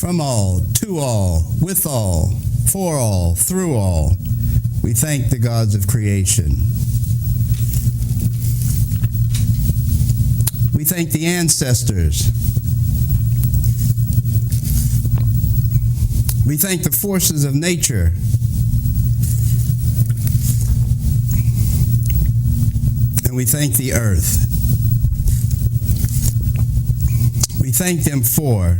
From all, to all, with all, for all, through all, we thank the gods of creation. We thank the ancestors. We thank the forces of nature. And we thank the earth. We thank them for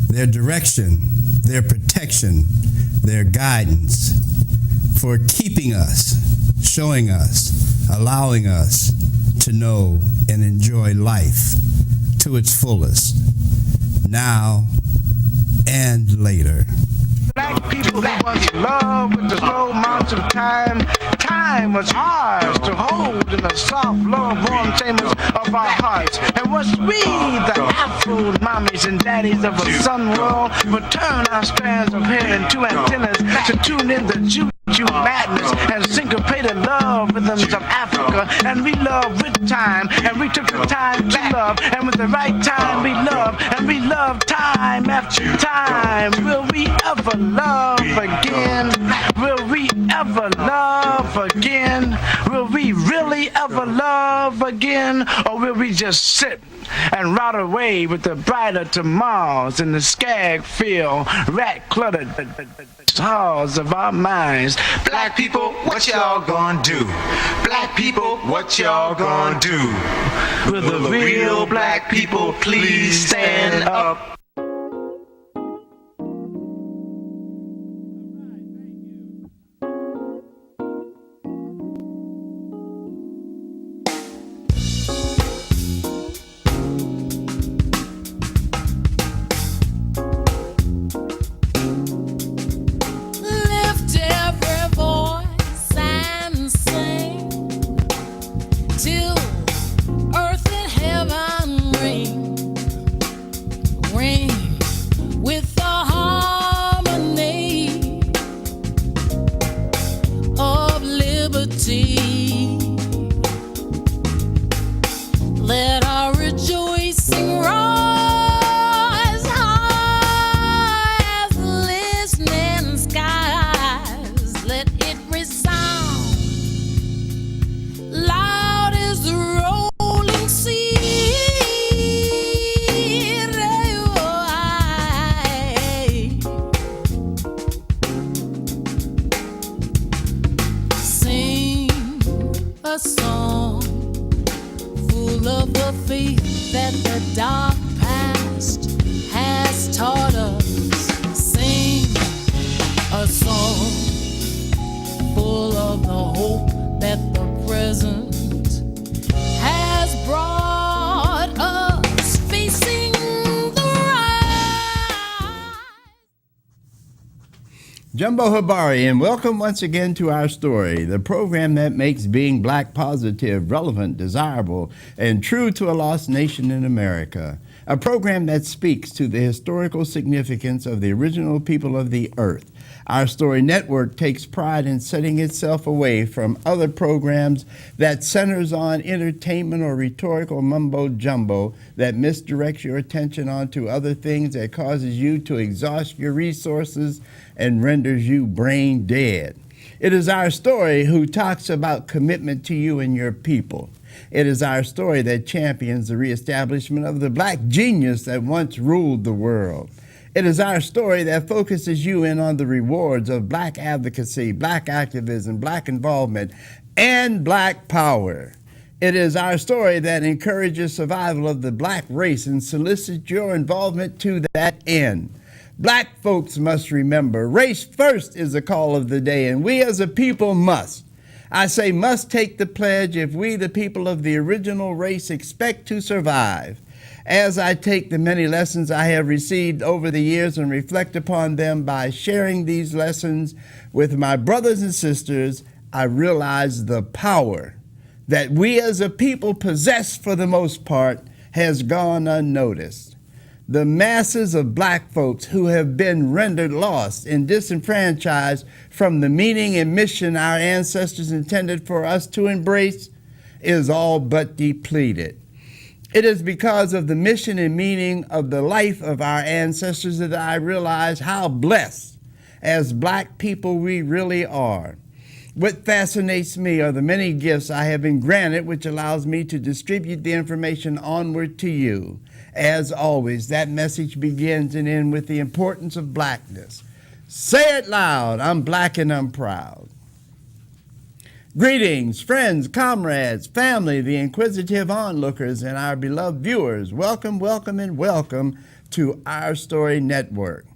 their direction, their protection, their guidance, for keeping us, showing us, allowing us to know and enjoy life to its fullest, now and later. Black people who once loved with the slow march of time. Time was ours to hold in the soft, love-warm chambers of our hearts. And was we, the Afro mommies and daddies of a sun world, would turn our strands of hair into antennas to tune in the juju madness and syncopated love rhythms of Africa. And we loved with time, and we took the time to love, and with the right time we loved, and we loved time after time. Will we ever love again? Will we ever love again? Will we really ever love again? Or will we just sit and rot away with the brighter tomorrows in the skag field, rat-cluttered halls of our minds? Black people, what y'all gonna do? Black people, what y'all gonna do? Will the real black people please stand up? Jumbo Habari, and welcome once again to Our Story, the program that makes being black positive, relevant, desirable, and true to a lost nation in America. A program that speaks to the historical significance of the original people of the earth. Our Story Network takes pride in setting itself away from other programs that centers on entertainment or rhetorical mumbo-jumbo that misdirects your attention onto other things that causes you to exhaust your resources and renders you brain dead. It is Our Story who talks about commitment to you and your people. It is Our Story that champions the reestablishment of the black genius that once ruled the world. It is our story that focuses you in on the rewards of black advocacy, black activism, black involvement, and black power. It is our story that encourages survival of the black race and solicits your involvement to that end. Black folks must remember, race first is the call of the day, and we as a people must. I say must take the pledge if we, the people of the original race, expect to survive. As I take the many lessons I have received over the years and reflect upon them by sharing these lessons with my brothers and sisters, I realize the power that we as a people possess for the most part has gone unnoticed. The masses of black folks who have been rendered lost and disenfranchised from the meaning and mission our ancestors intended for us to embrace is all but depleted. It is because of the mission and meaning of the life of our ancestors that I realize how blessed as black people we really are. What fascinates me are the many gifts I have been granted, which allows me to distribute the information onward to you. As always, that message begins and ends with the importance of blackness. Say it loud, I'm black and I'm proud. Greetings, friends, comrades, family, the inquisitive onlookers, and our beloved viewers. Welcome, welcome, and welcome to Our Story Network.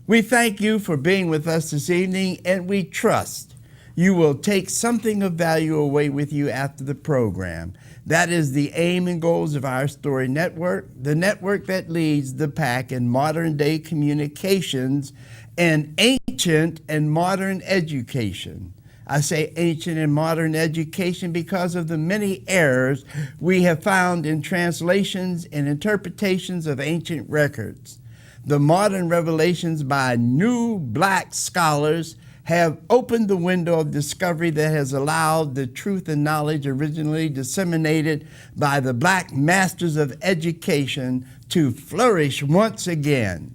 We thank you for being with us this evening, and we trust you will take something of value away with you after the program. That is the aim and goals of Our Story Network, the network that leads the pack in modern-day communications and ancient and modern education. I say ancient and modern education because of the many errors we have found in translations and interpretations of ancient records. The modern revelations by new black scholars have opened the window of discovery that has allowed the truth and knowledge originally disseminated by the black masters of education to flourish once again.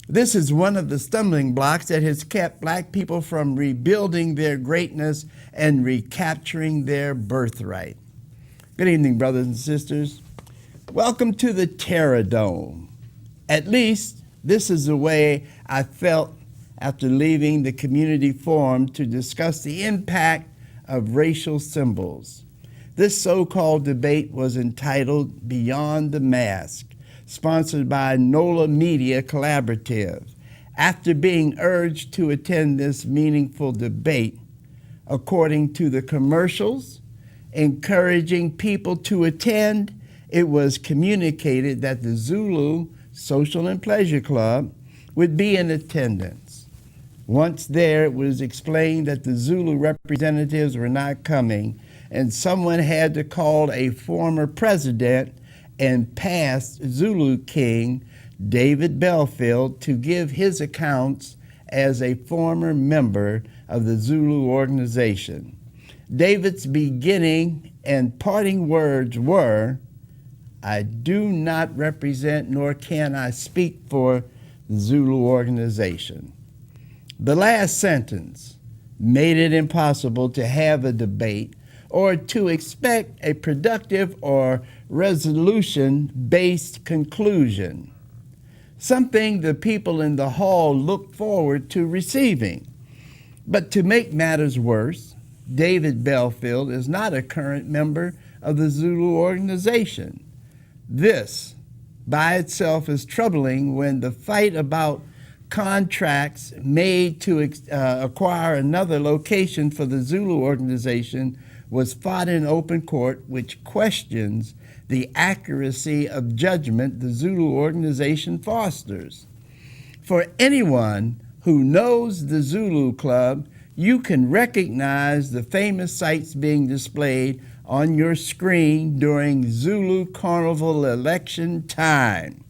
This is one of the stumbling blocks that has kept black people from rebuilding their greatness and recapturing their birthright. Good evening, brothers and sisters. Welcome to the Terror Dome. At least this is the way I felt after leaving the community forum to discuss the impact of racial symbols. This so-called debate was entitled Beyond the Mask, sponsored by NOLA Media Collaborative. After being urged to attend this meaningful debate, according to the commercials encouraging people to attend, it was communicated that the Zulu Social and Pleasure Club would be in attendance. Once there, it was explained that the Zulu representatives were not coming, and someone had to call a former president and past Zulu king, David Belfield, to give his accounts as a former member of the Zulu organization. David's beginning and parting words were, "I do not represent nor can I speak for the Zulu organization." The last sentence made it impossible to have a debate or to expect a productive or resolution-based conclusion, something the people in the hall looked forward to receiving. But to make matters worse, David Belfield is not a current member of the Zulu organization. This by itself is troubling when the fight about contracts made to acquire another location for the Zulu organization was fought in open court, which questions the accuracy of judgment the Zulu organization fosters. For anyone who knows the Zulu Club, you can recognize the famous sights being displayed on your screen during Zulu Carnival election time.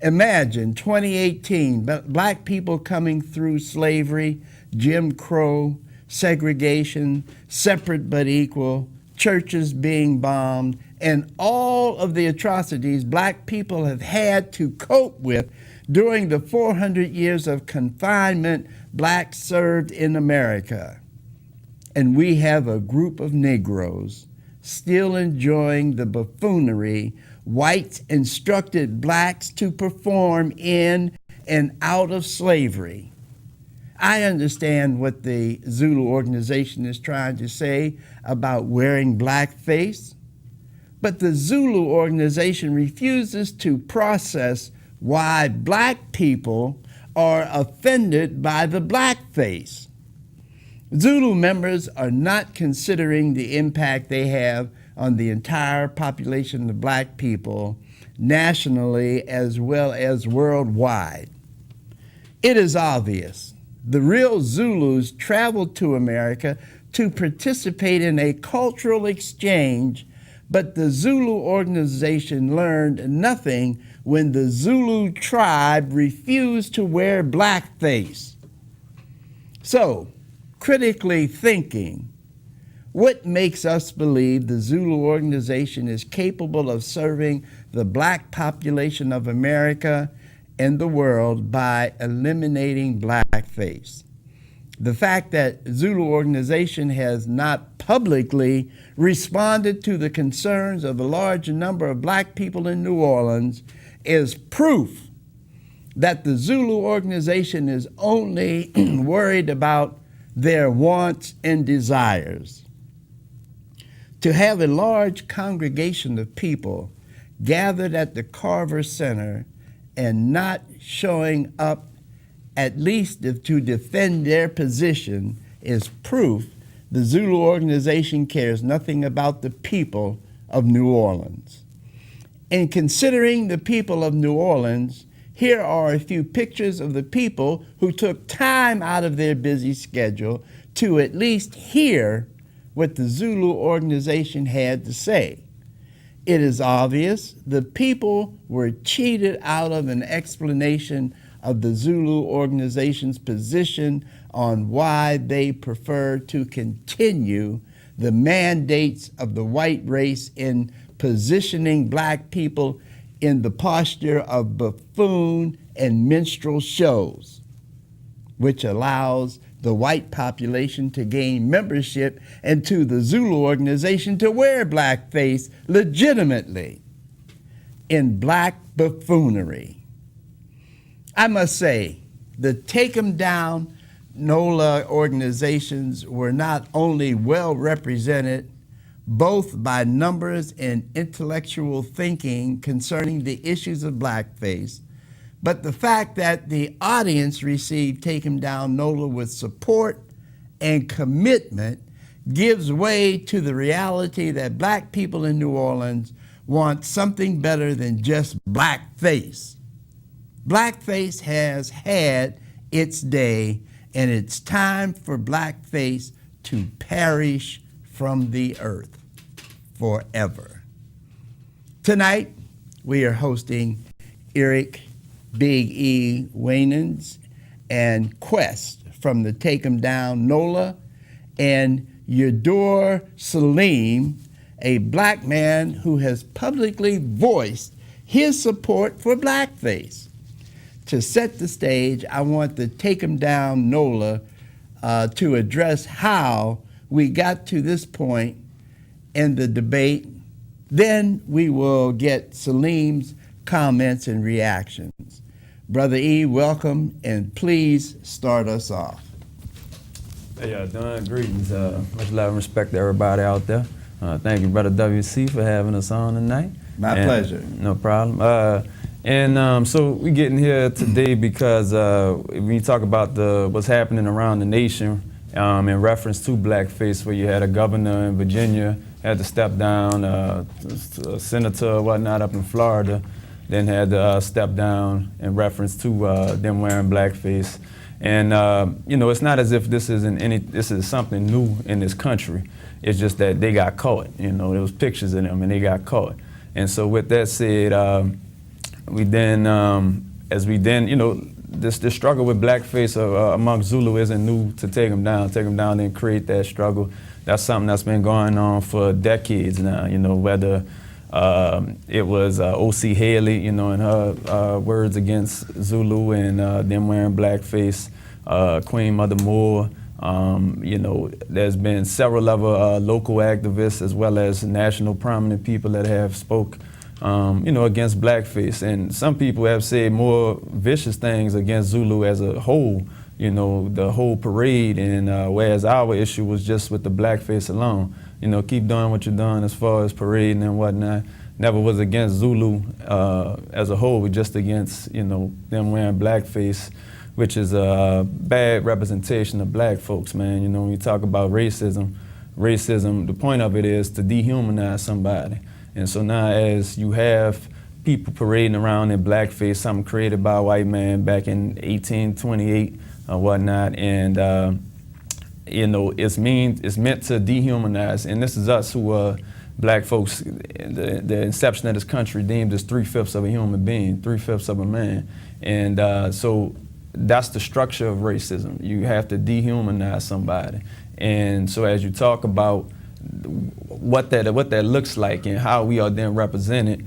Imagine 2018, black people coming through slavery, Jim Crow, segregation, separate but equal, churches being bombed, and all of the atrocities black people have had to cope with during the 400 years of confinement blacks served in America. And we have a group of Negroes still enjoying the buffoonery whites instructed blacks to perform in and out of slavery. I understand what the Zulu organization is trying to say about wearing blackface, but the Zulu organization refuses to process why black people are offended by the blackface. Zulu members are not considering the impact they have on the entire population of black people nationally as well as worldwide. It is obvious the real Zulus traveled to America to participate in a cultural exchange, but the Zulu organization learned nothing when the Zulu tribe refused to wear blackface. So, critically thinking, what makes us believe the Zulu organization is capable of serving the black population of America and the world by eliminating blackface? The fact that Zulu organization has not publicly responded to the concerns of a large number of black people in New Orleans is proof that the Zulu organization is only worried about their wants and desires. To have a large congregation of people gathered at the Carver Center and not showing up at least to defend their position is proof the Zulu organization cares nothing about the people of New Orleans. In considering the people of New Orleans, here are a few pictures of the people who took time out of their busy schedule to at least hear what the Zulu organization had to say. It is obvious the people were cheated out of an explanation of the Zulu organization's position on why they prefer to continue the mandates of the white race in positioning black people in the posture of buffoon and minstrel shows, which allows the white population to gain membership and to the Zulu organization to wear blackface legitimately in black buffoonery. I must say, the Take 'em Down NOLA organizations were not only well represented both by numbers and intellectual thinking concerning the issues of blackface, but the fact that the audience received Take 'em Down NOLA with support and commitment gives way to the reality that black people in New Orleans want something better than just blackface. Blackface has had its day, and it's time for blackface to perish from the earth forever. Tonight, we are hosting Eric Big E Wainans and Quest from the Take 'em Down NOLA, and Yador Salim, a black man who has publicly voiced his support for blackface. To set the stage, I want the Take 'em Down NOLA to address how we got to this point in the debate. Then we will get Salim's comments and reactions. Brother E, welcome, and please start us off. Hey, Don, greetings. Much love and respect to everybody out there. Thank you, Brother WC, for having us on tonight. My pleasure. No problem. So we getting here today because when you talk about what's happening around the nation in reference to blackface, where you had a governor in Virginia had to step down, a senator or whatnot up in Florida, then had to step down in reference to them wearing blackface. And it's not as if this is something new in this country. It's just that they got caught. There was pictures of them and they got caught. And so with that said, this struggle with blackface among Zulu isn't new to Take 'em Down. Take 'em Down didn't create that struggle. That's something that's been going on for decades now, whether it was O.C. Haley, and her words against Zulu and them wearing blackface, Queen Mother Moore. There's been several other local activists as well as national prominent people that have spoke against Blackface. And some people have said more vicious things against Zulu as a whole, the whole parade, and whereas our issue was just with the Blackface alone. Keep doing what you're doing as far as parading and whatnot. Never was against Zulu as a whole, but just against, them wearing blackface, which is a bad representation of black folks, man. When you talk about racism, the point of it is to dehumanize somebody. And so now as you have people parading around in blackface, something created by a white man back in 1828 or whatnot, and it's meant to dehumanize. And this is us who are black folks, the inception of this country deemed as 3/5 of a human being, 3/5 of a man. And so that's the structure of racism. You have to dehumanize somebody. And so as you talk about what that looks like and how we are then represented,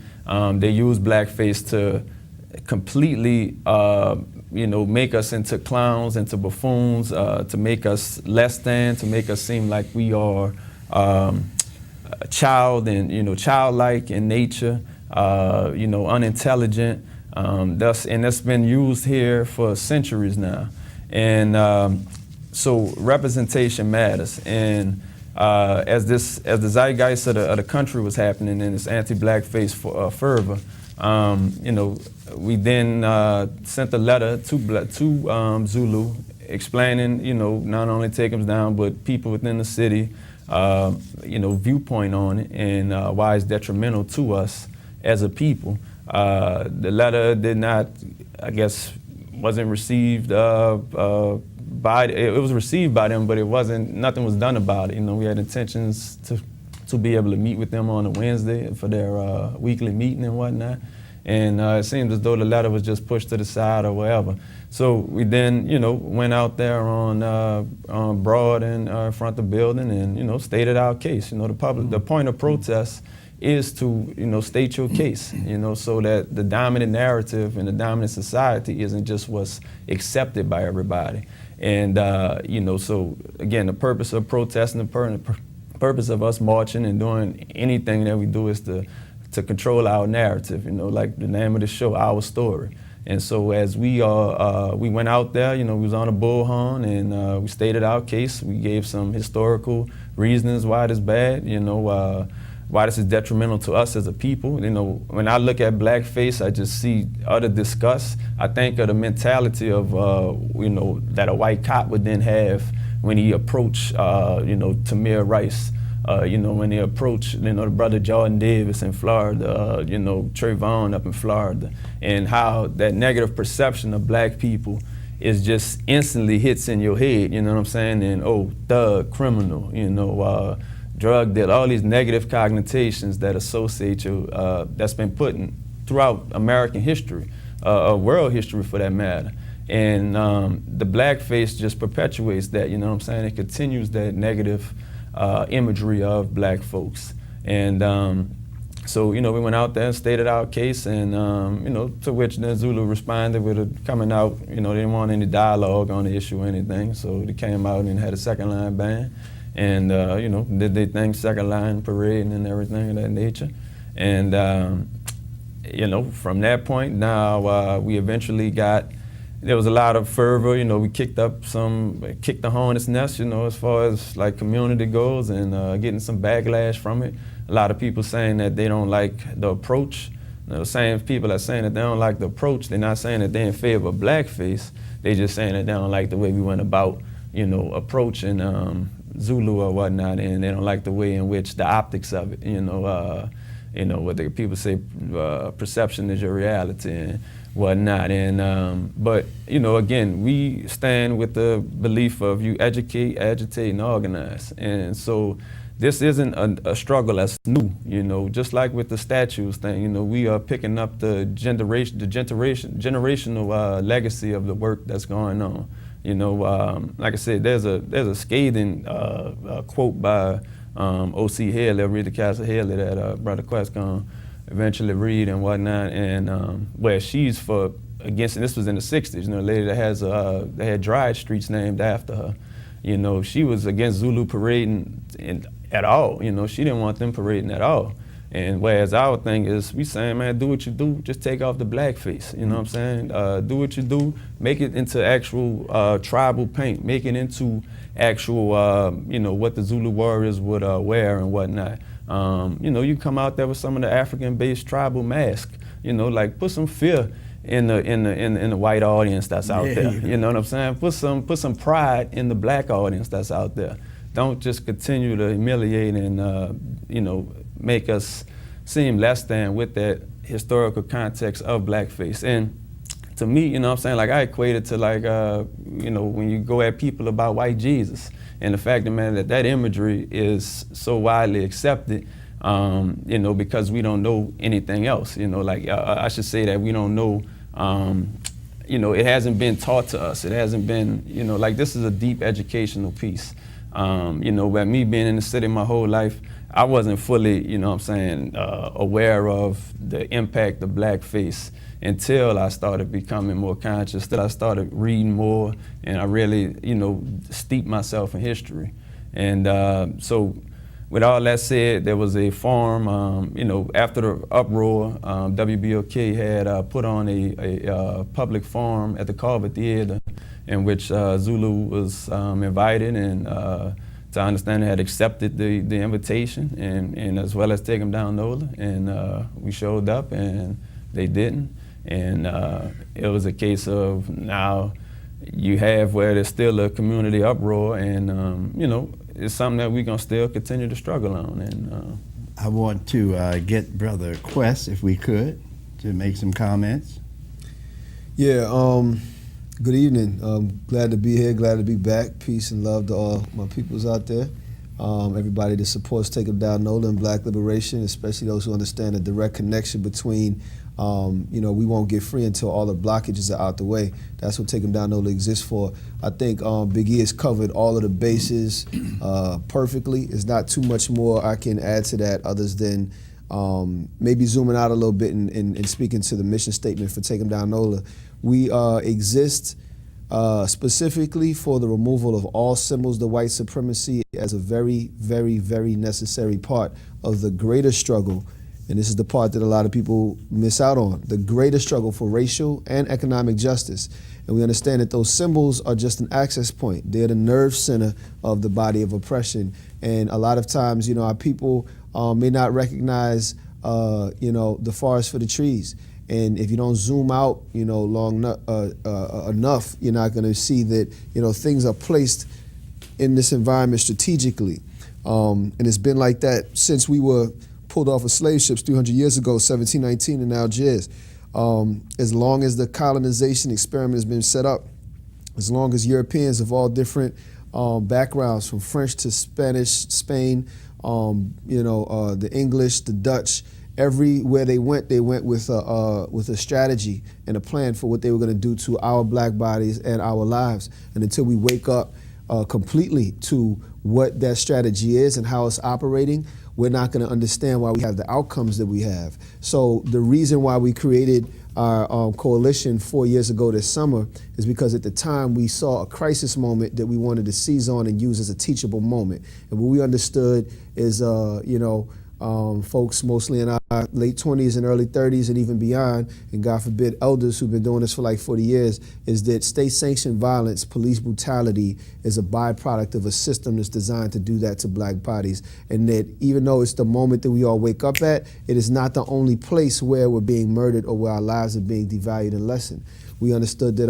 they use blackface to completely make us into clowns, into buffoons, to make us less than, to make us seem like we are childlike in nature, unintelligent. And that's been used here for centuries now. And so representation matters. And as the zeitgeist of the country was happening in this anti-blackface fervor, we then sent a letter to Zulu explaining, not only take them down, but people within the city, viewpoint on it and why it's detrimental to us as a people. The letter did not, wasn't received it was received by them, but nothing was done about it. We had intentions to be able to meet with them on a Wednesday for their weekly meeting and whatnot. And it seemed as though the letter was just pushed to the side or whatever. So we then, went out there on Broad and in front of the building and, stated our case. The point of protest is to, state your case, so that the dominant narrative and the dominant society isn't just what's accepted by everybody. And, so again, the purpose of protesting, the purpose of us marching and doing anything that we do is to control our narrative, like the name of the show, Our Story. And so as we went out there, we was on a bullhorn and we stated our case. We gave some historical reasons why it is bad, why this is detrimental to us as a people. When I look at blackface, I just see utter disgust. I think of the mentality of, that a white cop would then have when he approached, Tamir Rice. When they approached, the brother Jordan Davis in Florida, Trayvon up in Florida, and how that negative perception of black people is just instantly hits in your head, you know what I'm saying? And thug, criminal, drug dealer, all these negative connotations that associate you, that's been put in throughout American history, world history for that matter. And the blackface just perpetuates that, you know what I'm saying? It continues that negative imagery of black folks. And so, we went out there and stated our case, and, to which the Zulu responded with coming out, they didn't want any dialogue on the issue or anything, so they came out and had a second line ban. And, did they think second line parading and everything of that nature. And, from that point, now we eventually there was a lot of fervor, we kicked the hornet's nest, as far as like community goes, and getting some backlash from it. A lot of people saying that they don't like the approach. The same people that saying that they don't like the approach, they're not saying that they're in favor of blackface. They just saying that they don't like the way we went about, approaching Zulu or whatnot, and they don't like the way in which the optics of it, what people say, perception is your reality and whatnot. And but again, we stand with the belief of you educate, agitate, and organize. And so this isn't a struggle that's new. Just like with the statues thing, we are picking up the generational legacy of the work that's going on. Like I said, there's a scathing quote by O.C. Haley, Rita Castle Haley, that Brother Quest gonna eventually read and whatnot, and where she's against, and this was in the 60s, a lady that had Dryade streets named after her. She was against Zulu parading at all. She didn't want them parading at all. And whereas our thing is, we saying, man, do what you do, just take off the blackface. You know what I'm saying? Do what you do, make it into actual tribal paint, make it into actual, you know, what the Zulu warriors would wear and whatnot. You know, you come out there with some of the African-based tribal masks. You know, like put some fear in the white audience that's out there. You know what I'm saying? Put some pride in the black audience that's out there. Don't just continue to humiliate and you know, make us seem less than with that historical context of blackface. And to me, you know what I'm saying, like I equate it to like, you know, when you go at people about white Jesus and the fact that, man, that imagery is so widely accepted, you know, because we don't know anything else. You know, like I should say that we don't know, you know, it hasn't been taught to us. It hasn't been, you know, like this is a deep educational piece. You know, by me being in the city my whole life, I wasn't fully, you know what I'm saying, aware of the impact of blackface until I started becoming more conscious, that I started reading more, and I really, you know, steeped myself in history. And so with all that said, there was a forum, you know, after the uproar, WBOK had put on a public forum at the Carver Theater in which Zulu was invited and to understand, had accepted the invitation and as well as Em Down NOLA, and we showed up and they didn't, and it was a case of now you have where there's still a community uproar, and you know, it's something that we're gonna still continue to struggle on. And I want to get Brother Quest, if we could, to make some comments. Yeah, good evening. Glad to be here, glad to be back. Peace and love to all my peoples out there. Everybody that supports Em Down NOLA and Black liberation, especially those who understand the direct connection between, you know, we won't get free until all the blockages are out the way. That's what Em Down NOLA exists for. I think Big E has covered all of the bases perfectly. There's not too much more I can add to that others than maybe zooming out a little bit and speaking to the mission statement for Em Down NOLA. We exist specifically for the removal of all symbols of white supremacy as a very, very, very necessary part of the greater struggle. And this is the part that a lot of people miss out on, the greater struggle for racial and economic justice. And we understand that those symbols are just an access point. They're the nerve center of the body of oppression. And a lot of times, you know, our people may not recognize, you know, the forest for the trees. And if you don't zoom out, you know, enough, you're not going to see that, you know, things are placed in this environment strategically. And it's been like that since we were pulled off of slave ships 300 years ago, 1719 in Algiers. As long as the colonization experiment has been set up, as long as Europeans of all different backgrounds, from French to Spanish, Spain, you know, the English, the Dutch, everywhere they went with a strategy and a plan for what they were going to do to our black bodies and our lives. And until we wake up completely to what that strategy is and how it's operating, we're not going to understand why we have the outcomes that we have. So the reason why we created our coalition 4 years ago this summer is because at the time we saw a crisis moment that we wanted to seize on and use as a teachable moment. And what we understood is, you know, folks mostly in our late 20s and early 30s and even beyond, and God forbid elders who've been doing this for like 40 years, is that state-sanctioned violence, police brutality is a byproduct of a system that's designed to do that to black bodies. And that even though it's the moment that we all wake up at, it is not the only place where we're being murdered or where our lives are being devalued and lessened. We understood that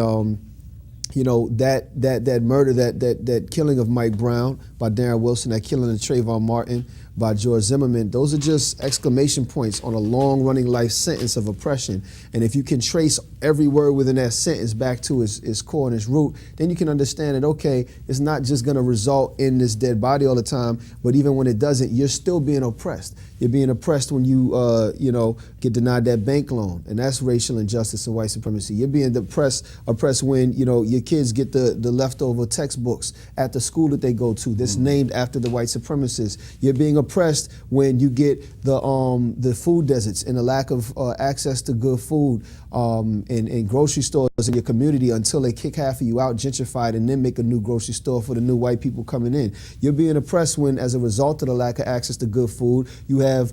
you know, that murder, that killing of Mike Brown by Darren Wilson, that killing of Trayvon Martin by George Zimmerman, those are just exclamation points on a long-running life sentence of oppression. And if you can trace every word within that sentence back to its core and its root, then you can understand that, okay, it's not just going to result in this dead body all the time, but even when it doesn't, you're still being oppressed. You're being oppressed when you, you know, get denied that bank loan, and that's racial injustice and white supremacy. You're being oppressed when, you know, your kids get the leftover textbooks at the school that they go to that's named after the white supremacists. You're being oppressed when you get the food deserts and the lack of access to good food in grocery stores in your community until they kick half of you out, gentrify it, and then make a new grocery store for the new white people coming in. You're being oppressed when, as a result of the lack of access to good food, you have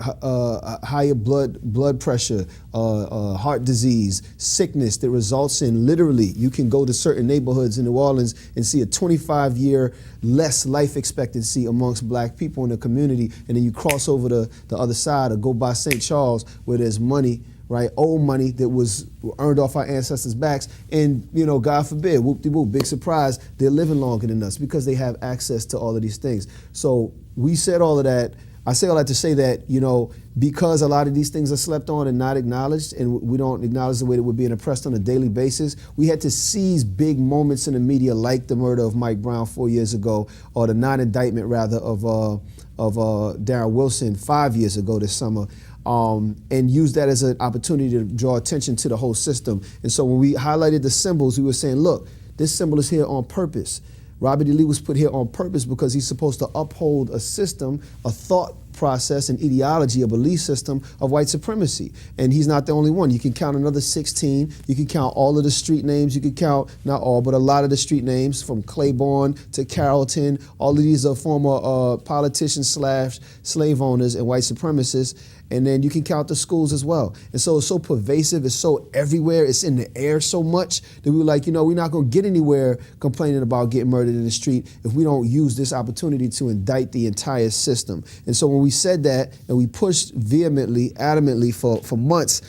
higher blood pressure, heart disease, sickness that results in, literally, you can go to certain neighborhoods in New Orleans and see a 25-year less life expectancy amongst black people in the community, and then you cross over to the other side or go by St. Charles where there's money, right, old money that was earned off our ancestors' backs, and, you know, God forbid, whoop-de-whoop, big surprise, they're living longer than us because they have access to all of these things. So we said all of that. I say all that to say that, you know, because a lot of these things are slept on and not acknowledged, and we don't acknowledge the way that we're being oppressed on a daily basis, we had to seize big moments in the media like the murder of Mike Brown 4 years ago, or the non-indictment, rather, of Darren Wilson 5 years ago this summer, and use that as an opportunity to draw attention to the whole system. And so when we highlighted the symbols, we were saying, look, this symbol is here on purpose. Robert E. Lee was put here on purpose because he's supposed to uphold a system, a thought process, an ideology, a belief system of white supremacy. And he's not the only one. You can count another 16. You can count all of the street names. You can count, not all, but a lot of the street names from Claiborne to Carrollton. All of these are former politicians / slave owners and white supremacists. And then you can count the schools as well. And so it's so pervasive, it's so everywhere, it's in the air so much that we were like, you know, we're not gonna get anywhere complaining about getting murdered in the street if we don't use this opportunity to indict the entire system. And so when we said that, and we pushed vehemently, adamantly for months,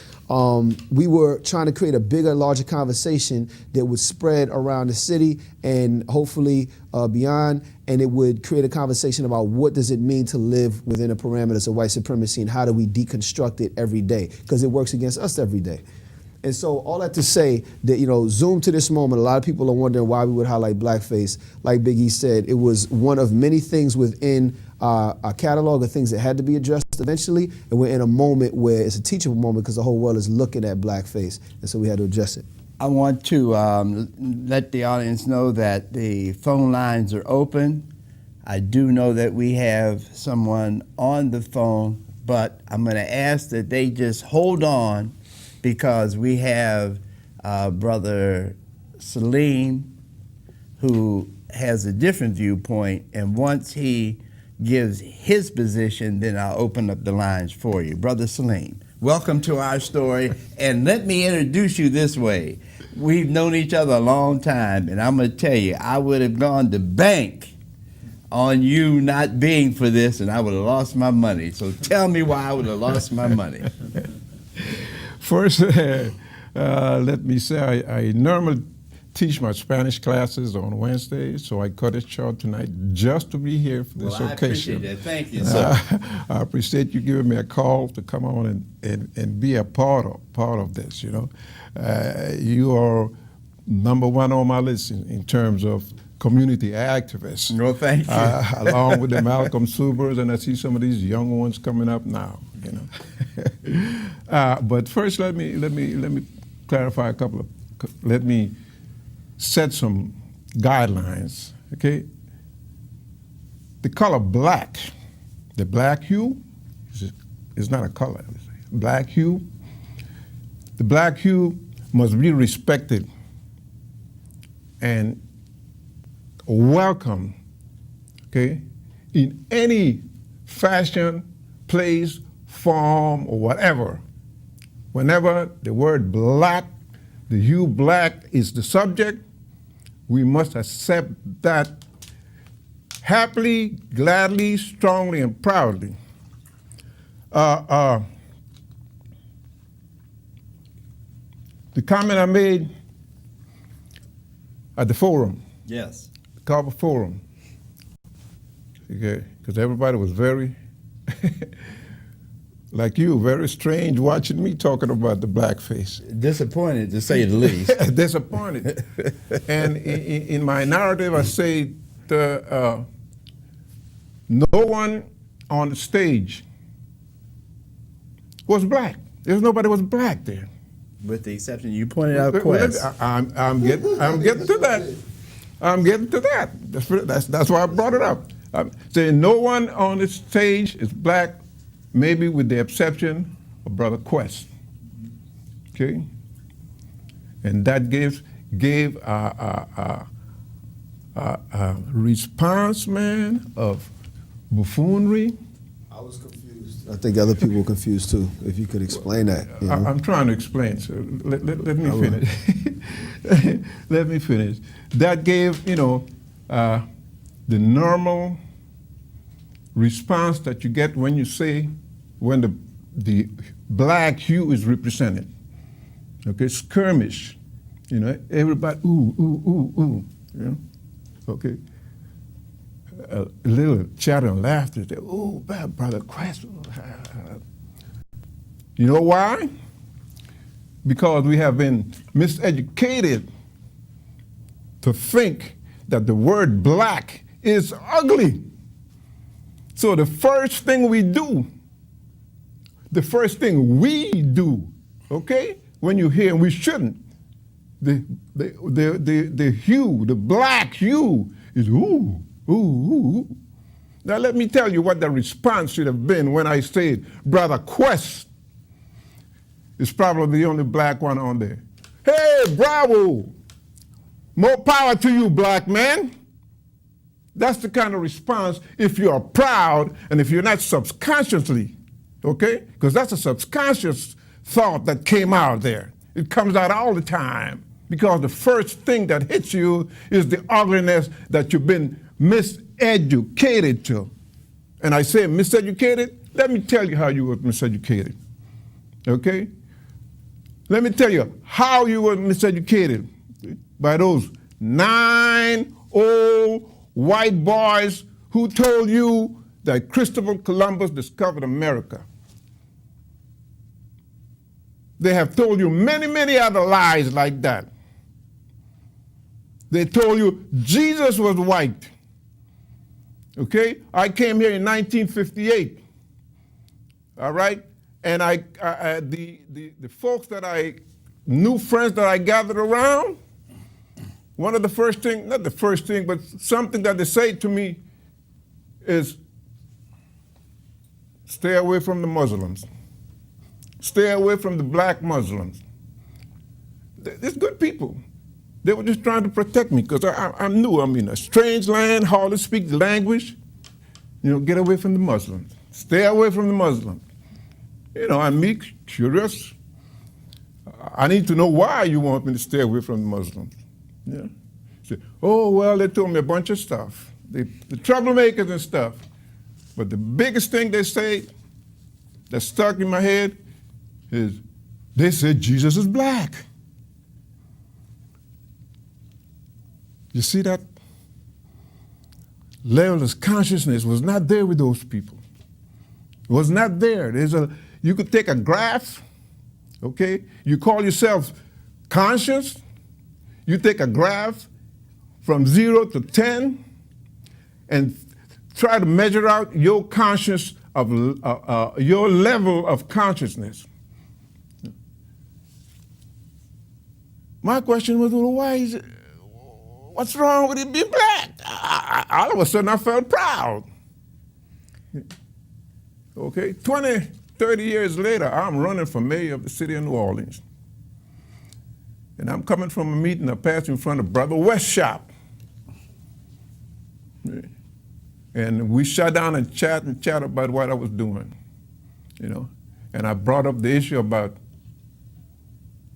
we were trying to create a bigger, larger conversation that would spread around the city and hopefully beyond, and it would create a conversation about what does it mean to live within the parameters of white supremacy and how do we deconstruct it every day, because it works against us every day. And so all that to say that, you know, zoom to this moment, a lot of people are wondering why we would highlight blackface. Like Big E said, it was one of many things within our catalog of things that had to be addressed eventually, and we're in a moment where it's a teachable moment because the whole world is looking at blackface, and so we had to address it. I want to let the audience know that the phone lines are open. I do know that we have someone on the phone, but I'm going to ask that they just hold on, because we have Brother Salim, who has a different viewpoint, and once he gives his position, then I'll open up the lines for you. Brother Salim, welcome to our story, and let me introduce you this way. We've known each other a long time, and I'm going to tell you, I would have gone to bank on you not being for this, and I would have lost my money. So tell me why I would have lost my money. First, let me say I normally teach my Spanish classes on Wednesdays, so I cut it short tonight just to be here for this occasion. I appreciate that. Thank you, sir. I appreciate you giving me a call to come on and be a part of this, you know. You are number one on my list in terms of community activists. No, thank you. Along with the Malcolm Subers, and I see some of these young ones coming up now, you know. But first, let me clarify let me set some guidelines, okay? The color black, the black hue, is not a color, black hue. The black hue must be respected and welcome, okay, in any fashion, place, form, or whatever. Whenever the word black, the hue black is the subject, we must accept that happily, gladly, strongly, and proudly. The comment I made at the forum, yes, the Carver Forum, okay, because everybody was very, like you, very strange watching me talking about the blackface. Disappointed, to say the least. Disappointed. And in my narrative, I say no one on the stage was black. Nobody was black there. With the exception, you pointed out Quest. I'm getting to that. I'm getting to that. That's why I brought it up. Saying no one on this stage is black, maybe with the exception of Brother Quest. Okay? And that gave a response, man, of buffoonery. I was confused. I think other people were confused too. If you could explain that. You know? I'm trying to explain, so let me finish. Let me finish. That gave, the normal response that you get when you say, when the black hue is represented. Okay, skirmish. Everybody, ooh, ooh, ooh, ooh. Okay. A little chatter and laughter. Oh, bad Brother Quest. You know why? Because we have been miseducated to think that the word black is ugly. So the first thing we do, okay, when you hear, and we shouldn't, the hue, the black hue is ooh, ooh, ooh. Now let me tell you what the response should have been when I said, Brother Quest is probably the only black one on there. Hey, bravo! More power to you, black man. That's the kind of response if you are proud and if you're not subconsciously, okay? Because that's a subconscious thought that came out there. It comes out all the time because the first thing that hits you is the ugliness that you've been miseducated to. And I say miseducated, let me tell you how you were miseducated, okay? Let me tell you how you were miseducated by those 9 old white boys who told you that Christopher Columbus discovered America. They have told you many, many other lies like that. They told you Jesus was white. Okay? I came here in 1958. All right? And the folks that new friends that I gathered around, one of the first thing, not the first thing, but something that they say to me is, stay away from the Muslims. Stay away from the black Muslims. They're good people. They were just trying to protect me because I'm new. I'm in a strange land, hardly speak the language. Get away from the Muslims. Stay away from the Muslims. I'm meek, curious. I need to know why you want me to stay away from the Muslims. Yeah. Say, oh, well, they told me a bunch of stuff. The troublemakers and stuff. But the biggest thing they say that stuck in my head is they said Jesus is black. You see that? Level of consciousness was not there with those people. It was not there. You could take a graph, okay? You call yourself conscious. You take a graph from 0 to 10 and try to measure out your conscious of your level of consciousness. My question was, well, why is it? What's wrong with it being black? All of a sudden I felt proud. Okay, 20, 30 years later, I'm running for mayor of the city of New Orleans. And I'm coming from a meeting, I passed in front of Brother West's shop. And we sat down and chat about what I was doing, And I brought up the issue about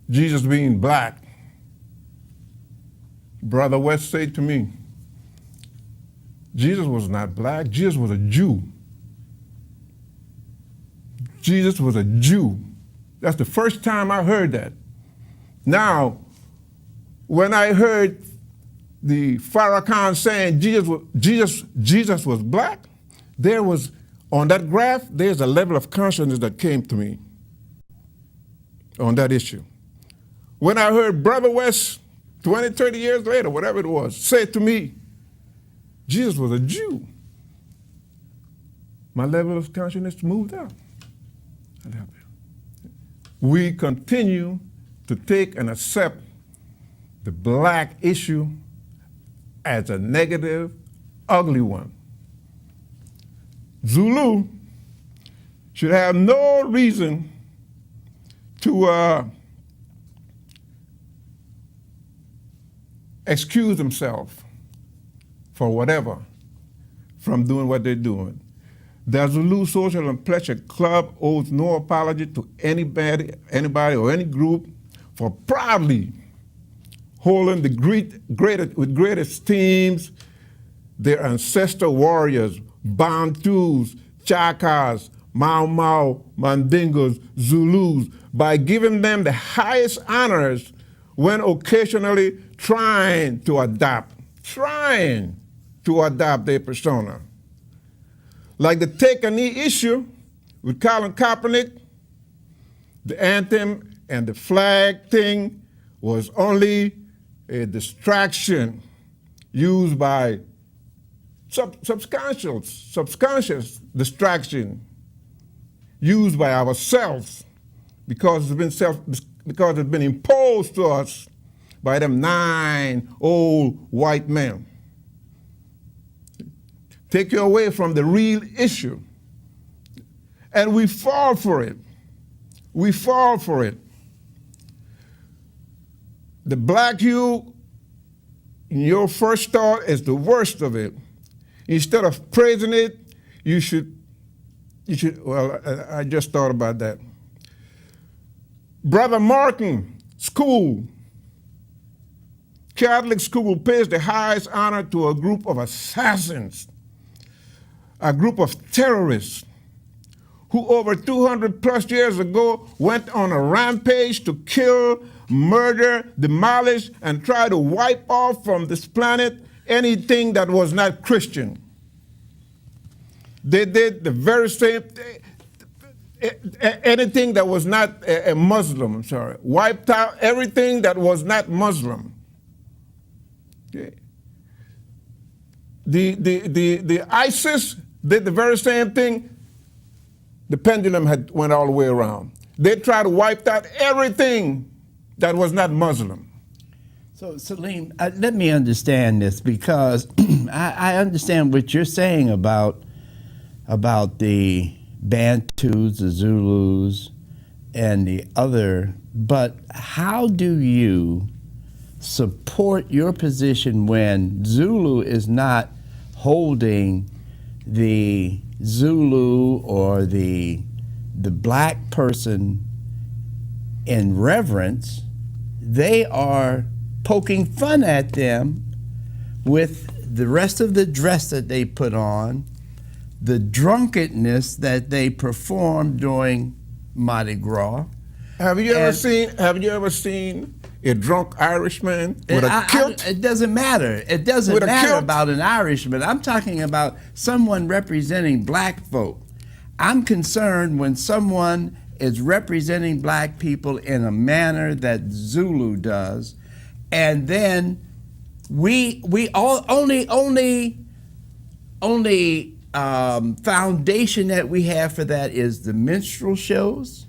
Jesus being black. Brother West said to me, Jesus was not black, Jesus was a Jew. Jesus was a Jew. That's the first time I heard that. Now, when I heard the Farrakhan saying Jesus was black, there was, on that graph, there's a level of consciousness that came to me on that issue. When I heard Brother West, 20, 30 years later, whatever it was, say to me, Jesus was a Jew, my level of consciousness moved up. We continue to take and accept the black issue as a negative, ugly one. Zulu should have no reason to excuse themselves for whatever from doing what they're doing. The Zulu Social and Pleasure Club owes no apology to anybody or any group for proudly holding with great esteem their ancestor warriors, Bantus, Chakas, Mau Mau, Mandingos, Zulus, by giving them the highest honors when occasionally trying to adapt their persona. Like the Take a Knee issue with Colin Kaepernick, the anthem and the flag thing was only a distraction used by subconscious distraction used by ourselves because it's been imposed to us by them 9 old white men. Take you away from the real issue. And we fall for it. We fall for it. The black hue, in your first thought, is the worst of it. Instead of praising it, you should, well, I just thought about that. Brother Martin School, Catholic school, pays the highest honor to a group of assassins, a group of terrorists who over 200 plus years ago went on a rampage to kill, murder, demolish, and try to wipe off from this planet anything that was not Christian. They did the very same thing, anything that was not a Muslim, wiped out everything that was not Muslim. Okay. The ISIS did the very same thing. The pendulum went all the way around. They tried to wipe out everything that was not Muslim. So, Salim, let me understand this, because I understand what you're saying about the Bantus, the Zulus, and the other, but how do you support your position when Zulu is not holding the Zulu or the black person in reverence? They are poking fun at them with the rest of the dress that they put on, the drunkenness that they perform during Mardi Gras. Have you ever seen a drunk Irishman with a kilt? It doesn't matter. It doesn't matter about an Irishman. I'm talking about someone representing black folk. I'm concerned when someone is representing black people in a manner that Zulu does, and then we all only foundation that we have for that is the minstrel shows.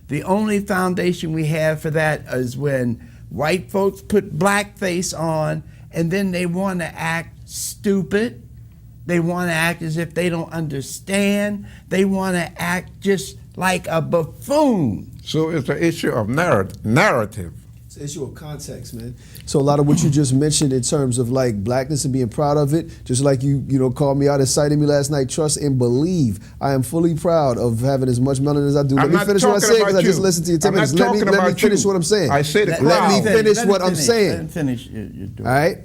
The only foundation we have for that is when white folks put blackface on, and then they want to act stupid. They want to act as if they don't understand. They want to act just like a buffoon. So it's an issue of narrative. It's an issue of context, man. So a lot of what you just mentioned in terms of like blackness and being proud of it, just like you called me out and cited me last night, trust and believe. I am fully proud of having as much melanin as I do. Let me finish what I said, because I just listened to you 10 minutes. Let me finish what I'm saying. I say the crowd. Let me finish what I'm saying. Let him finish your all right?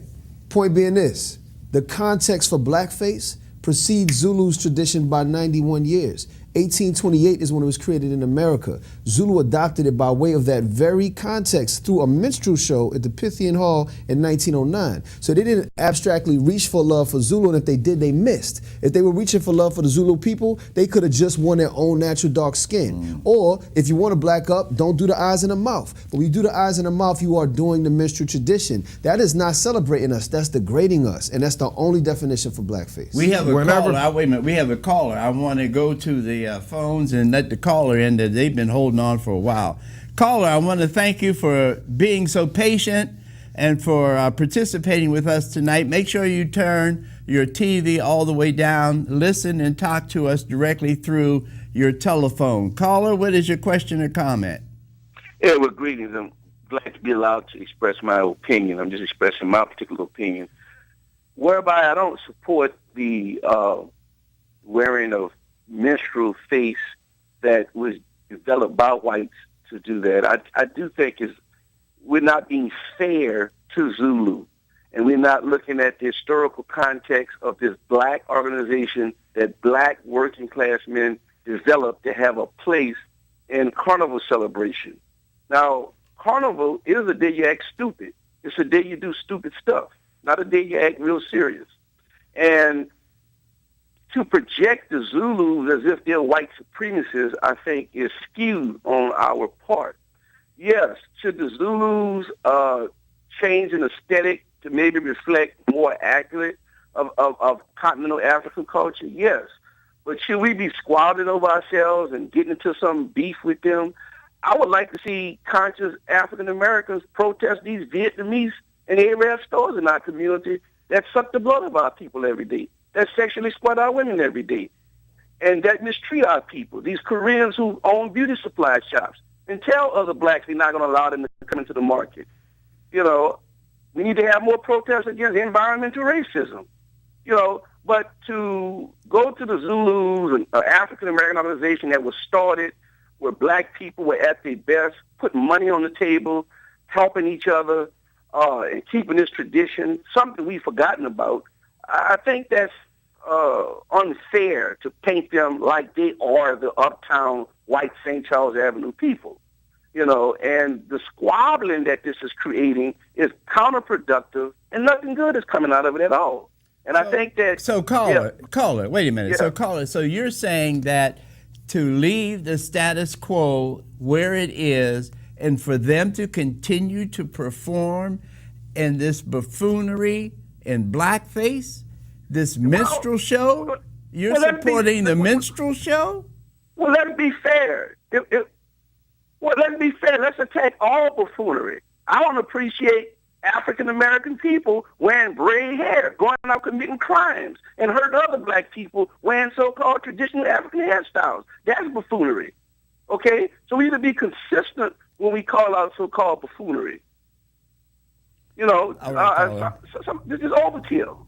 Point being this. The context for blackface precedes Zulu's tradition by 91 years. 1828 is when it was created in America. Zulu adopted it by way of that very context through a minstrel show at the Pythian Hall in 1909. So they didn't abstractly reach for love for Zulu, and if they did, they missed. If they were reaching for love for the Zulu people, they could have just worn their own natural dark skin. Or if you want to black up, don't do the eyes and the mouth. But when you do the eyes and the mouth, you are doing the minstrel tradition. That is not celebrating us, that's degrading us, and that's the only definition for blackface. We have a caller. Wait a minute. We have a caller. I want to go to the phones and let the caller in that they've been holding on for a while. Caller, I want to thank you for being so patient and for participating with us tonight. Make sure you turn your TV all the way down. Listen and talk to us directly through your telephone. Caller, what is your question or comment? Yeah, well, greetings. I'm glad to be allowed to express my opinion. I'm just expressing my particular opinion, whereby I don't support the wearing of menstrual face that was developed by whites to do that. I do think we're not being fair to Zulu, and we're not looking at the historical context of this black organization that black working class men developed to have a place in carnival celebration. Now, carnival is a day you act stupid. It's a day you do stupid stuff, not a day you act real serious. And to project the Zulus as if they're white supremacists, I think is skewed on our part. Yes, should the Zulus change in aesthetic to maybe reflect more accurate of continental African culture? Yes. But should we be squabbling over ourselves and getting into some beef with them? I would like to see conscious African Americans protest these Vietnamese and Arab stores in our community that suck the blood of our people every day, that sexually exploit our women every day, and that mistreat our people. These Koreans who own beauty supply shops, and tell other blacks they're not going to allow them to come into the market. You know, we need to have more protests against environmental racism. You know, but to go to the Zulus, an African American organization that was started where black people were at their best, putting money on the table, helping each other, and keeping this tradition, something we've forgotten about. I think that's unfair to paint them like they are the uptown white St. Charles Avenue people. You know, and the squabbling that this is creating is counterproductive, and nothing good is coming out of it at all. And I think that... So, caller, wait a minute. Yeah. So, caller, so you're saying that to leave the status quo where it is and for them to continue to perform in this buffoonery in blackface, this minstrel show? You're supporting the minstrel show? Well, let's be fair. Let's be fair. Let's attack all buffoonery. I don't appreciate African-American people wearing braid hair, going out committing crimes, and hurt other black people wearing so-called traditional African hairstyles. That's buffoonery, okay? So we need to be consistent when we call out so-called buffoonery. You know, this is overkill.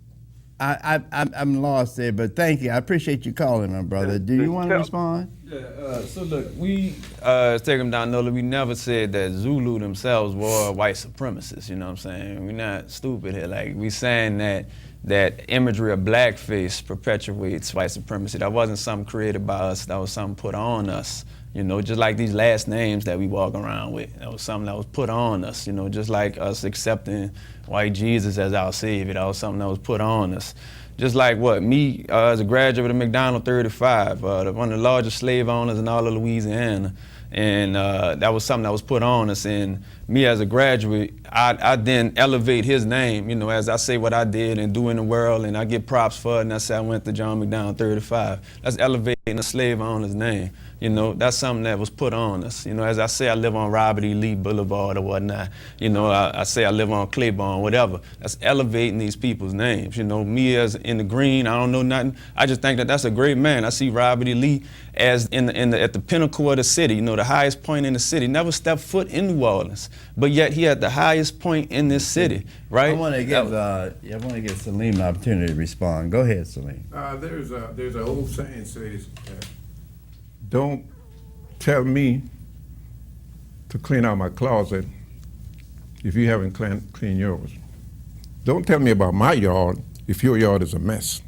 I'm lost there, but thank you. I appreciate you calling, my brother. Do you want to respond? Yeah, so look, we take them down NOLA. We never said that Zulu themselves were white supremacists, you know what I'm saying? We're not stupid here. Like, we saying that imagery of blackface perpetuates white supremacy. That wasn't something created by us. That was something put on us. You know, just like these last names that we walk around with. That was something that was put on us, you know, just like us accepting white Jesus as our savior. That was something that was put on us. Just like me, as a graduate of McDonald 35, one of the largest slave owners in all of Louisiana. And that was something that was put on us. And me as a graduate, I then elevate his name, you know, as I say what I did and do in the world, and I get props for it, and I say I went to John McDonald 35. That's elevating a slave owner's name. You know, that's something that was put on us. You know, as I say I live on Robert E. Lee Boulevard or whatnot. You know, I say I live on Claiborne, whatever. That's elevating these people's names. You know, me as in the green, I don't know nothing. I just think that that's a great man. I see Robert E. Lee as at the pinnacle of the city, you know, the highest point in the city. Never stepped foot in New Orleans, but yet he had the highest point in this city, right? I want to give Salim an opportunity to respond. Go ahead, Salim. There's an old saying says, don't tell me to clean out my closet if you haven't cleaned yours. Don't tell me about my yard if your yard is a mess.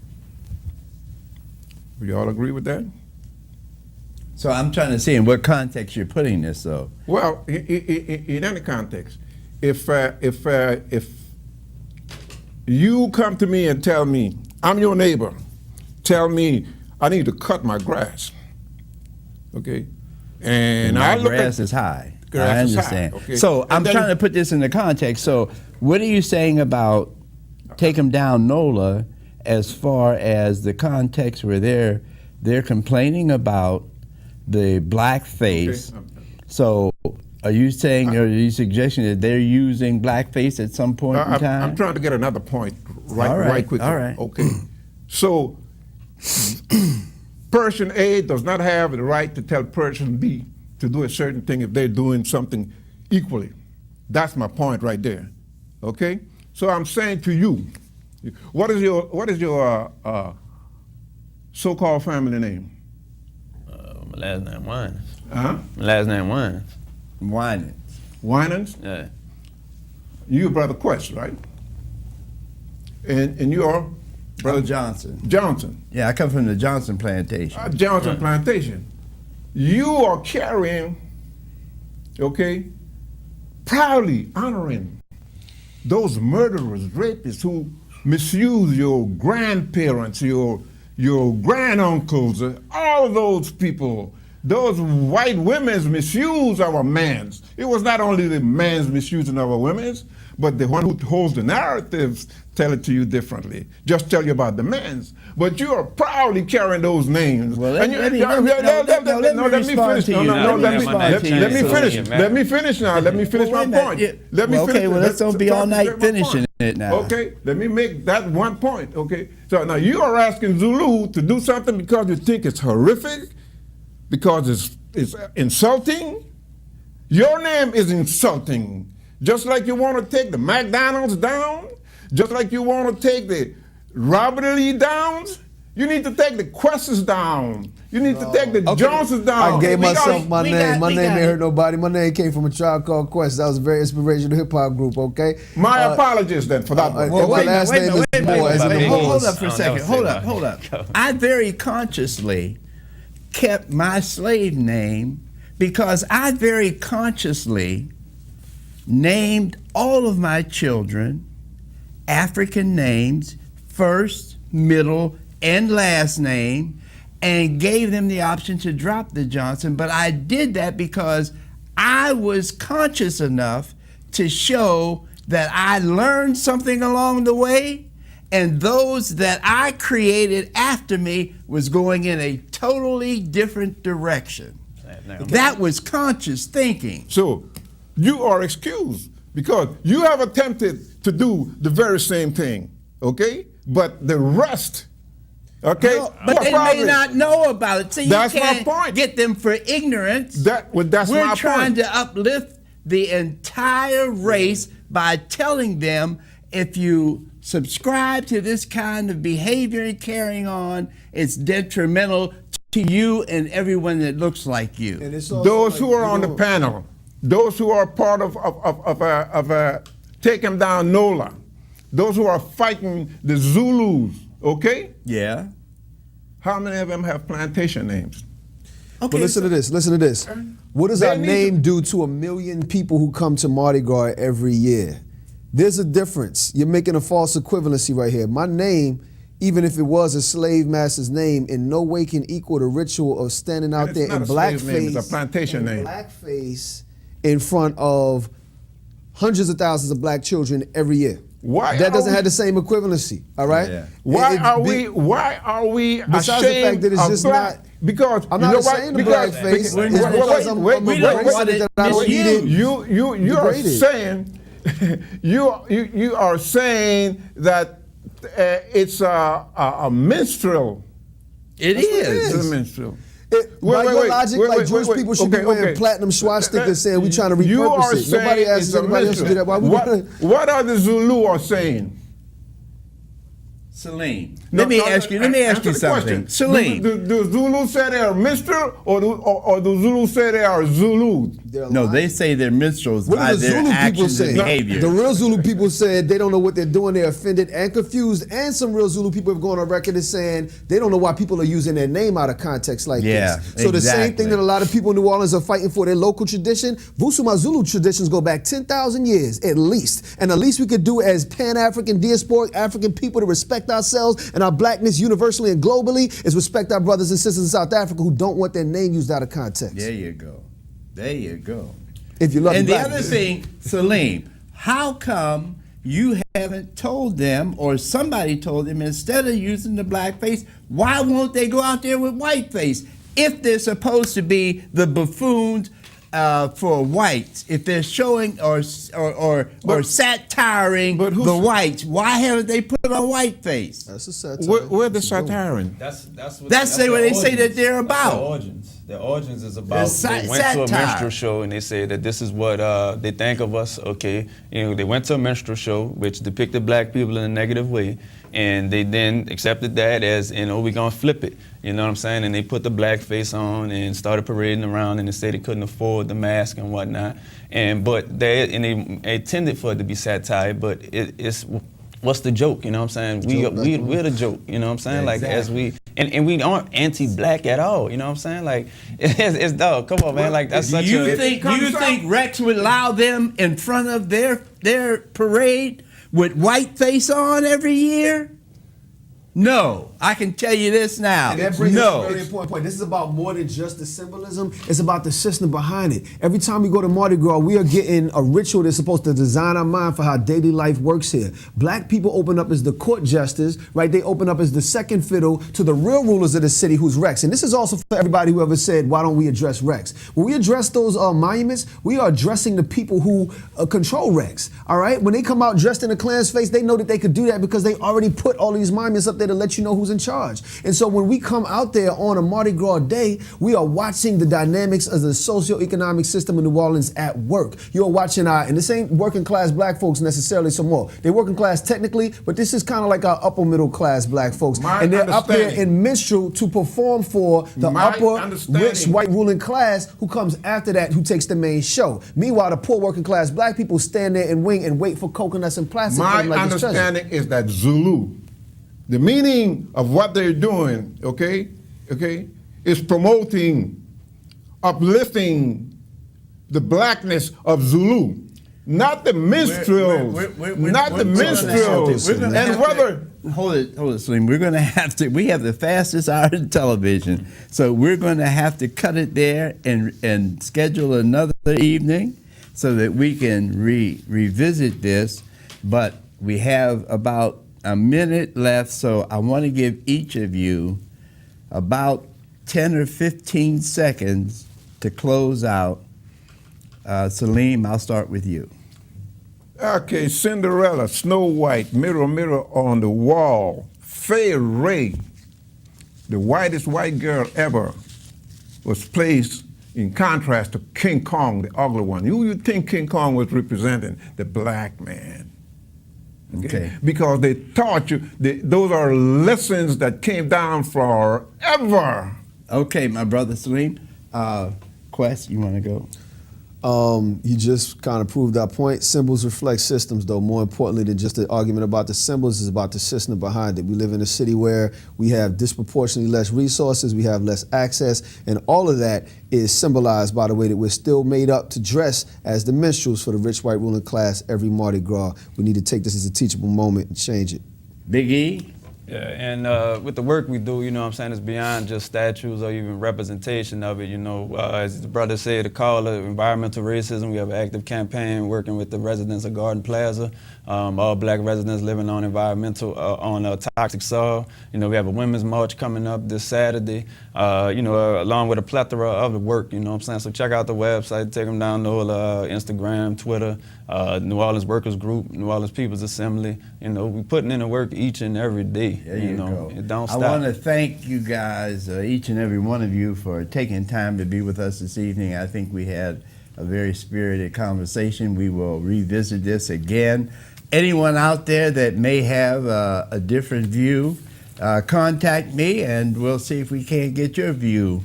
Would you all agree with that? So I'm trying to see in what context you're putting this, though. Well, in any context, if you come to me and tell me, I'm your neighbor, tell me I need to cut my grass, okay? And my I look grass at is high. Grass I is high, understand. okay. So And I'm then- trying to put this in the context. So what are you saying about Take 'em Down NOLA as far as the context where they're complaining about the blackface? Okay. So are you saying, or are you suggesting that they're using blackface at some point in time? I'm trying to get another point right quickly. All right. Okay. So person A does not have the right to tell person B to do a certain thing if they're doing something equally. That's my point right there. Okay? So I'm saying to you, what is your so-called family name? My last name Wines. Uh-huh. My last name Wines. Whining. Winans? Yeah. You brother Quest, right? And you are brother I'm Johnson. Johnson. Yeah, I come from the Johnson plantation. Johnson Plantation. You are carrying, okay, proudly honoring those murderers, rapists who misuse your grandparents, your granduncles, all of those people. Those white women's misuse our mans. It was not only the man's misusing our women's, but the one who holds the narratives tell it to you differently. Just tell you about the men's. But you are proudly carrying those names. Well, let me respond to you. Let me finish now. Let me finish my point. Let me finish. Okay, well, let's don't be all night finishing it now. Okay, let me make that one point. Okay, so now you are asking Zulu to do something because you think it's horrific, because it's insulting. Your name is insulting. Just like you want to take the McDonald's down, just like you want to take the Robert Lee Downs, you need to take the Quests down. You need to take the Johnsons down. I gave myself my name. My name ain't hurt nobody. My name came from a Tribe Called Quest. That was a very inspirational hip hop group, okay? My apologies then for that. Well, my last name is Moore, as in the Hold Moors. up for a second. Hold up. I very consciously kept my slave name because I very consciously named all of my children African names, first, middle, and last name, and gave them the option to drop the Johnson. But I did that because I was conscious enough to show that I learned something along the way, and those that I created after me was going in a totally different direction. That was conscious thinking. So you are excused because you have attempted to do the very same thing, okay? But the rest, okay? No, but they may not know about it. So you That's can't my point. get them for ignorance. That's my point. We're trying to uplift the entire race by telling them if you subscribe to this kind of behavior and carrying on, it's detrimental to you and everyone that looks like you. And it's also Those like, who are on the panel, those who are part of Take Em Down NOLA, those who are fighting the Zulus, okay? Yeah. How many of them have plantation names? But listen to this. What does They our need name do to 1 million people who come to Mardi Gras every year? There's a difference. You're making a false equivalency right here. My name, even if it was a slave master's name, in no way can equal the ritual of standing out there in blackface. It's a plantation name. Blackface in front of hundreds of thousands of black children every year. That doesn't have the same equivalency, all right? Yeah. Why are we besides ashamed the fact that it's of just black? not. Because I'm you not know what? ashamed of Because blackface. It's wait, because I'm embracing it that I don't need it. You are degraded. saying you are saying that it's a minstrel. It is. It's a minstrel. By your logic, Jewish people should be wearing platinum swastikas saying we're trying to repurpose it. Nobody asks anybody else to do that. Why we what are the Zulu are saying? Celine, let me ask you something. Celine. Do Zulu say they are minstrel or do Zulu say they are Zulus? No, they say they're minstrels What by do the their Zulu people actions and say? behavior. The real Zulu people said they don't know what they're doing. They're offended and confused. And some real Zulu people have gone on record as saying they don't know why people are using their name out of context like this. So the same thing that a lot of people in New Orleans are fighting for their local tradition, Vusuma Zulu traditions go back 10,000 years at least. And the least we could do as Pan-African, diasporic African people to respect ourselves and our blackness universally and globally is respect our brothers and sisters in South Africa who don't want their name used out of context. There you go. There you go. If you love and the blackness. other thing, Salim, how come you haven't told them or somebody told them instead of using the blackface, why won't they go out there with whiteface? If they're supposed to be the buffoons for whites, if they're showing or satiring but who's- the whites, why haven't they put on whiteface? That's a satire. Where the It's a joke. satiring? That's what That's what they say that they're about. The origins. The origins is about It's they went to a satire. minstrel show and they said that this is what they think of us. Okay, they went to a minstrel show which depicted black people in a negative way, and they then accepted that as we gonna flip it. You know what I'm saying? And they put the blackface on and started parading around, and they said they couldn't afford the mask and whatnot. But they intended for it to be satire, but it's. What's the joke? You know what I'm saying? We're the joke. You know what I'm saying? Yeah, like exactly. and we aren't anti-black at all. You know what I'm saying? Like it's dog. Come on, man. Like that's such Do you a. think Rex would allow them in front of their parade with whiteface on every year? No, I can tell you this now. And that brings us to No. a very important point. This is about more than just the symbolism. It's about the system behind it. Every time we go to Mardi Gras, we are getting a ritual that's supposed to design our mind for how daily life works here. Black people open up as the court jesters, right? They open up as the second fiddle to the real rulers of the city, who's Rex. And this is also for everybody who ever said, why don't we address Rex? When we address those monuments, we are addressing the people who control Rex, all right? When they come out dressed in a Klan's face, they know that they could do that because they already put all these monuments up there to let you know who's in charge. And so when we come out there on a Mardi Gras day, we are watching the dynamics of the socioeconomic system in New Orleans at work. You're watching and this ain't working class black folks necessarily some more. They're working class technically, but this is kind of like our upper middle class black folks. And they're up here in minstrel to perform for the upper rich white ruling class who comes after that, who takes the main show. Meanwhile, the poor working class black people stand there and wait for coconuts and plastic. My like it's treasure. understanding is that Zulu, the meaning of what they're doing, okay, is promoting, uplifting the blackness of Zulu, not the minstrels, not the minstrels. And whether Hold it, Slim. We're going to have to. We have the fastest hour in television, so we're going to have to cut it there and schedule another evening so that we can revisit this. But we have about a minute left, so I want to give each of you about 10 or 15 seconds to close out. Salim, I'll start with you. Okay, Cinderella, Snow White, Mirror, Mirror on the Wall, Fay Ray, the whitest white girl ever, was placed in contrast to King Kong, the ugly one. Who you think King Kong was representing? The black man. Okay. Because they taught you, those are lessons that came down forever. Okay, my brother Salim. Quest, you want to go? You just kind of proved our point. Symbols reflect systems, though. More importantly than just the argument about the symbols is about the system behind it. We live in a city where we have disproportionately less resources, we have less access, and all of that is symbolized by the way that we're still made up to dress as the minstrels for the rich white ruling class every Mardi Gras. We need to take this as a teachable moment and change it. Big E? Yeah, and with the work we do, you know what I'm saying, it's beyond just statues or even representation of it, you know. As the brother said, the call of environmental racism, we have an active campaign working with the residents of Garden Plaza, all black residents living on toxic soil. You know, we have a women's march coming up this Saturday, you know, along with a plethora of the work, you know what I'm saying. So check out the website, take them down NOLA, Instagram, Twitter, New Orleans Workers Group, New Orleans People's Assembly. You know, we're putting in the work each and every day. There you go. It don't stop. I want to thank you guys, each and every one of you, for taking time to be with us this evening. I think we had a very spirited conversation. We will revisit this again. Anyone out there that may have a different view, contact me and we'll see if we can't get your view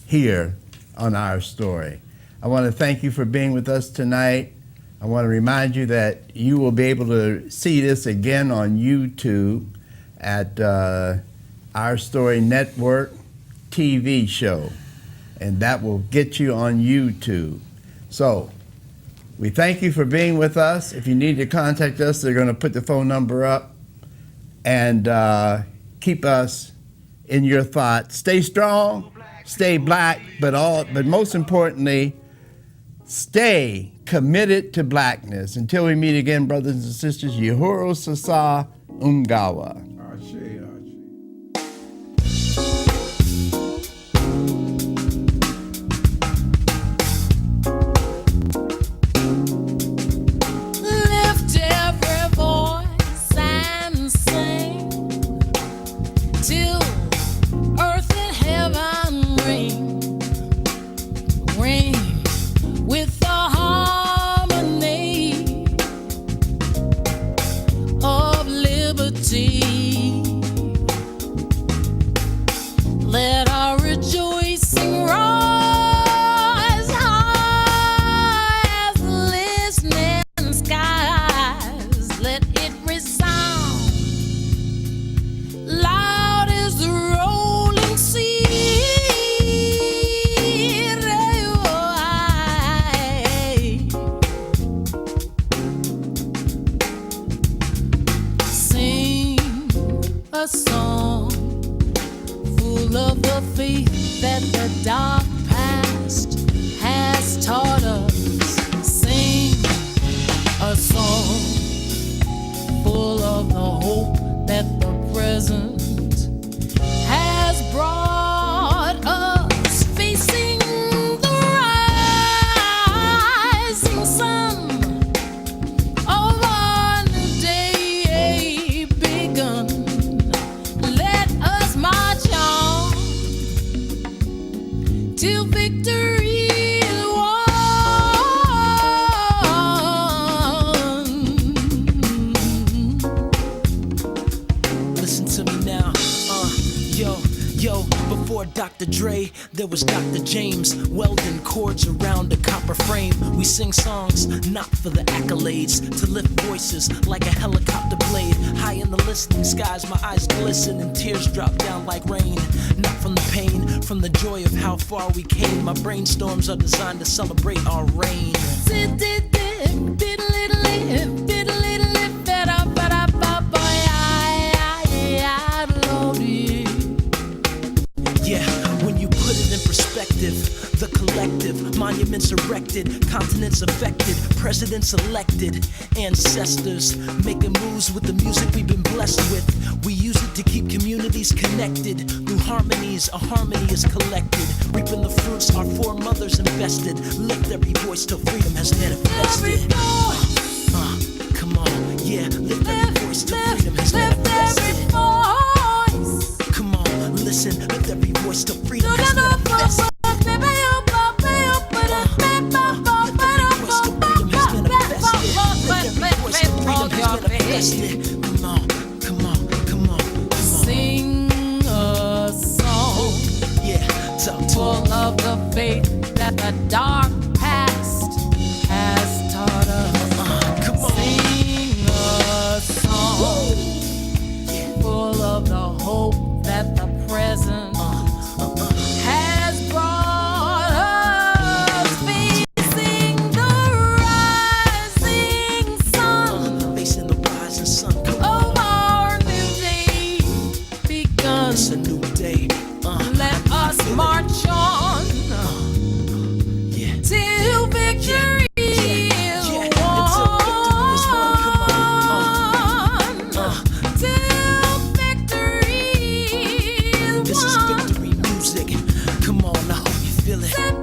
here on our story. I want to thank you for being with us tonight. I want to remind you that you will be able to see this again on YouTube at Our Story Network TV show, and that will get you on YouTube. So we thank you for being with us. If you need to contact us, they're going to put the phone number up, and keep us in your thoughts. Stay strong, stay black, but most importantly, stay committed to blackness. Until we meet again, brothers and sisters, Yehoro Sasa Umgawa. way, there was Dr. James welding cords around a copper frame. We sing songs not for the accolades, to lift voices like a helicopter blade. High in the listening skies, my eyes glisten and tears drop down like rain. Not from the pain, from the joy of how far we came. My brainstorms are designed to celebrate our reign. Yeah, when you put it in perspective, the collective, monuments erected, continents affected, presidents elected, ancestors making moves with the music we've been blessed with. We use it to keep communities connected. Through harmonies, a harmony is collected. Reaping the fruits our foremothers invested. Lift every voice till freedom has manifested. Come on, yeah, lift every voice till freedom has manifested. Come on, listen, lift every voice till freedom has manifested. Come on, come on, come on, come on. Sing a song, yeah, talk to full of the faith that the dark past has taught us. come on. Sing a song, full of the hope that the present has brought us. Facing the rising sun Facing the rising sun, come on. of our new day begun. It's a new day. Let us march on Yeah. till victory is Yeah, won. until victory is won, come Till victory is This is won. victory music. Come on, I hope you feel it. Yeah.